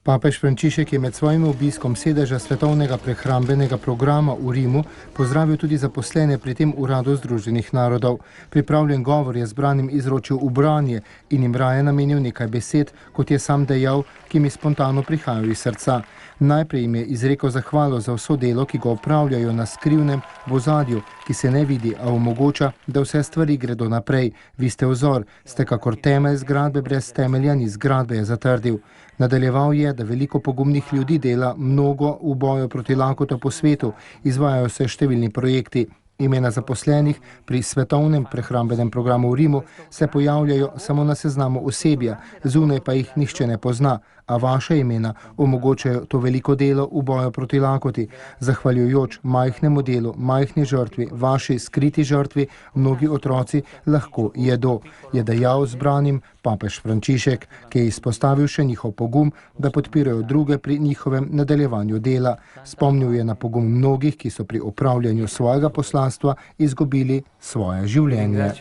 Papež Frančišek je med svojim obiskom sedeža Svetovnega prehrambenega programa v Rimu pozdravil tudi zaposlene pri tem uradu Združenih narodov. Pripravljen govor je zbranim izročil v branje in jim raje namenil nekaj besed, kot je sam dejal, ki mi spontano prihajajo iz srca. Najprej jim je izrekel zahvalo za vso delo, ki ga opravljajo na skrivnem v ozadju, ki se ne vidi, a omogoča, da vse stvari gredo naprej. Vi ste vzor, ste kakor temelj zgradbe, brez temelja ni zgradbe, je zatrdil. Nadaljeval je, da veliko pogumnih ljudi dela mnogo v boju proti lakoto po svetu, izvajajo se številni projekti. Imena zaposlenih pri Svetovnem prehrambenem programu v Rimu se pojavljajo samo na seznamu osebja, zunaj pa jih nihče ne pozna, a vaša imena omogočajo to veliko delo v boju proti lakoti. Zahvaljujoč majhnemu delu, majhni žrtvi, vaši skriti žrtvi, mnogi otroci lahko jedo, je dejal zbranim papež Frančišek, ki je izpostavil še njihov pogum, da podpirajo druge pri njihovem nadaljevanju dela. Spomnil je na pogum mnogih, ki so pri opravljanju svojega poslanstva izgubili svoje življenje.